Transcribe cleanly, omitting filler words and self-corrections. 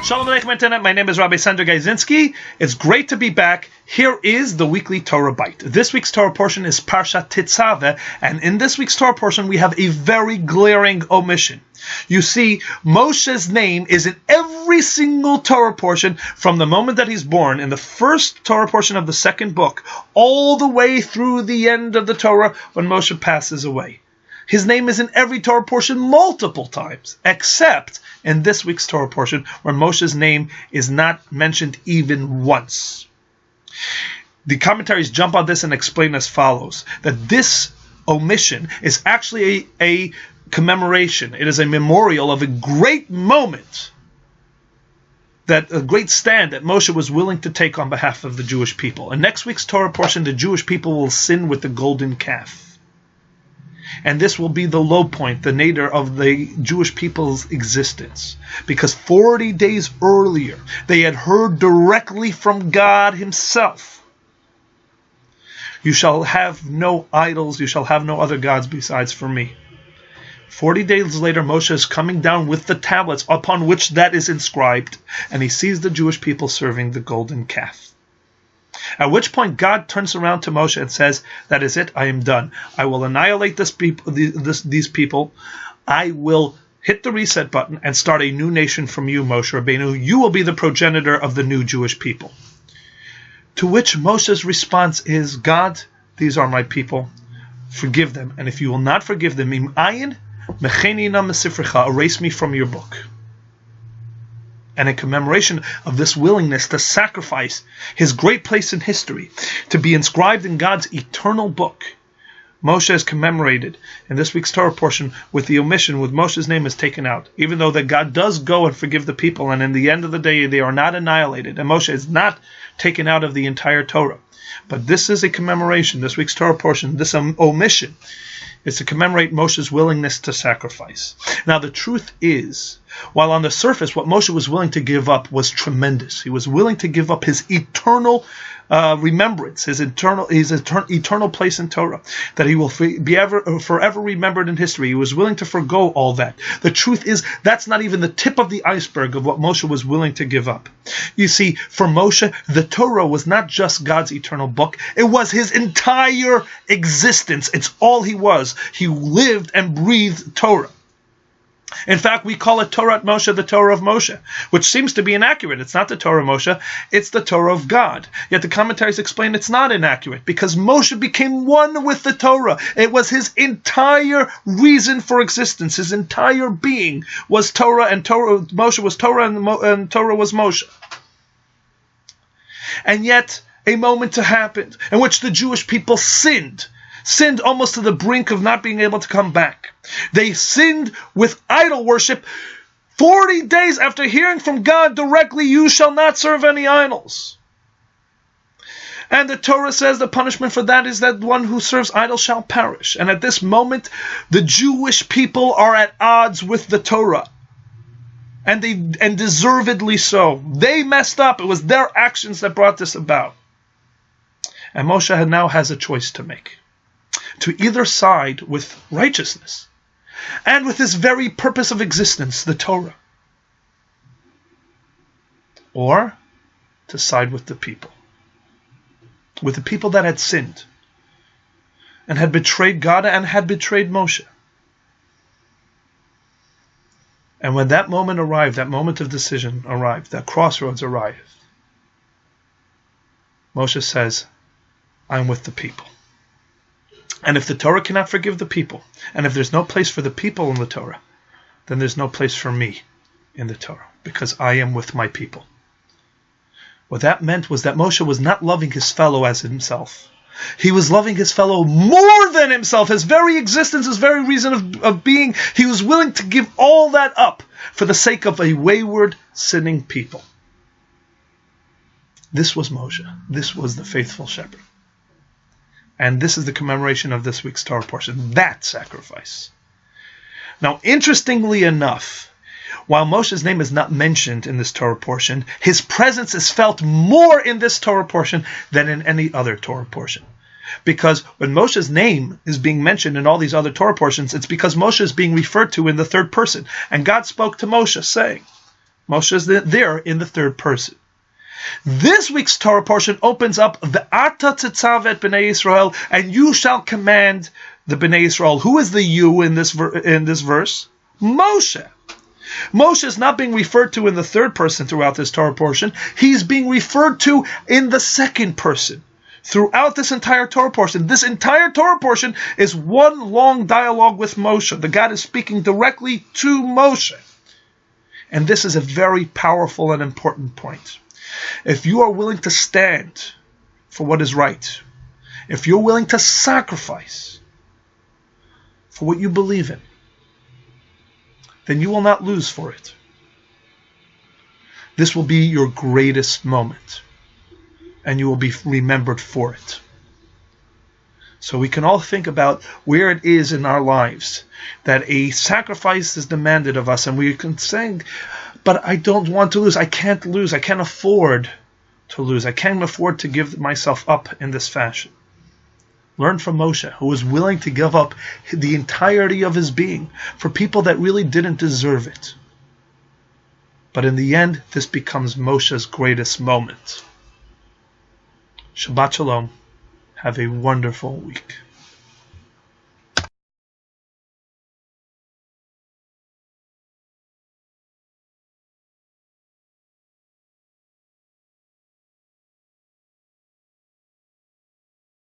Shalom Aleichem Internet. My name is Rabbi Sandor Gajzinski. It's great to be back. Here is the weekly Torah Bite. This week's Torah portion is Parshat Tetzaveh, and in this week's Torah portion we have a very glaring omission. You see, Moshe's name is in every single Torah portion from the moment that he's born, in the first Torah portion of the second book, all the way through the end of the Torah when Moshe passes away. His name is in every Torah portion multiple times, except in this week's Torah portion, where Moshe's name is not mentioned even once. The commentaries jump on this and explain as follows, that this omission is actually a commemoration. It is a memorial of a great moment, that a great stand that Moshe was willing to take on behalf of the Jewish people. In next week's Torah portion, the Jewish people will sin with the golden calf. And this will be the low point, the nadir of the Jewish people's existence. Because 40 days earlier, they had heard directly from God himself. You shall have no idols, you shall have no other gods besides for me. 40 days later, Moshe is coming down with the tablets upon which that is inscribed, and he sees the Jewish people serving the golden calf. At which point God turns around to Moshe and says, "That is it, I am done. I will annihilate these people. I will hit the reset button and start a new nation from you, Moshe Rabbeinu. You will be the progenitor of the new Jewish people." To which Moshe's response is, "God, these are my people. Forgive them. And if you will not forgive them, im ayin mecheni na mesifrecha, erase me from your book." And in commemoration of this willingness to sacrifice his great place in history, to be inscribed in God's eternal book, Moshe is commemorated in this week's Torah portion with the omission, with Moshe's name is taken out, even though that God does go and forgive the people, and in the end of the day they are not annihilated, and Moshe is not taken out of the entire Torah. But this is a commemoration, this week's Torah portion, this omission, is to commemorate Moshe's willingness to sacrifice. Now the truth is, while on the surface what Moshe was willing to give up was tremendous. He was willing to give up his eternal remembrance, his eternal place in Torah, that he will be forever remembered in history. He was willing to forgo all that. The truth is, that's not even the tip of the iceberg of what Moshe was willing to give up. You see, for Moshe, the Torah was not just God's eternal book. It was his entire existence. It's all he was. He lived and breathed Torah. In fact, we call it Torah Moshe, the Torah of Moshe, which seems to be inaccurate. It's not the Torah of Moshe, it's the Torah of God. Yet the commentaries explain it's not inaccurate, because Moshe became one with the Torah. It was his entire reason for existence. His entire being was Torah, and Moshe was Torah, and Torah was Moshe. And yet, a moment happened in which the Jewish people sinned almost to the brink of not being able to come back. They sinned with idol worship 40 days after hearing from God directly, "You shall not serve any idols." And the Torah says the punishment for that is that one who serves idols shall perish. And at this moment, the Jewish people are at odds with the Torah. And deservedly so. They messed up. It was their actions that brought this about. And Moshe now has a choice to make. To either side with righteousness and with this very purpose of existence, the Torah, or to side with the people that had sinned and had betrayed God and had betrayed Moshe. And when that moment arrived, that moment of decision arrived, that crossroads arrived, Moshe says, "I'm with the people." And if the Torah cannot forgive the people, and if there's no place for the people in the Torah, then there's no place for me in the Torah, because I am with my people. What that meant was that Moshe was not loving his fellow as himself. He was loving his fellow more than himself, his very existence, his very reason of being. He was willing to give all that up for the sake of a wayward, sinning people. This was Moshe. This was the faithful shepherd. And this is the commemoration of this week's Torah portion, that sacrifice. Now, interestingly enough, while Moshe's name is not mentioned in this Torah portion, his presence is felt more in this Torah portion than in any other Torah portion. Because when Moshe's name is being mentioned in all these other Torah portions, it's because Moshe is being referred to in the third person. And God spoke to Moshe saying, Moshe is there in the third person. This week's Torah portion opens up the Ata Tetzaveh et Bnei Yisrael, and you shall command the Bnei Yisrael. Who is the you in this verse? Moshe. Moshe is not being referred to in the third person throughout this Torah portion. He's being referred to in the second person throughout this entire Torah portion. This entire Torah portion is one long dialogue with Moshe. The God is speaking directly to Moshe. And this is a very powerful and important point. If you are willing to stand for what is right, if you're willing to sacrifice for what you believe in, then you will not lose for it. This will be your greatest moment, and you will be remembered for it. So we can all think about where it is in our lives that a sacrifice is demanded of us, and we can say, but I don't want to lose. I can't lose. I can't afford to lose. I can't afford to give myself up in this fashion. Learn from Moshe, who was willing to give up the entirety of his being for people that really didn't deserve it. But in the end, this becomes Moshe's greatest moment. Shabbat Shalom. Have a wonderful week.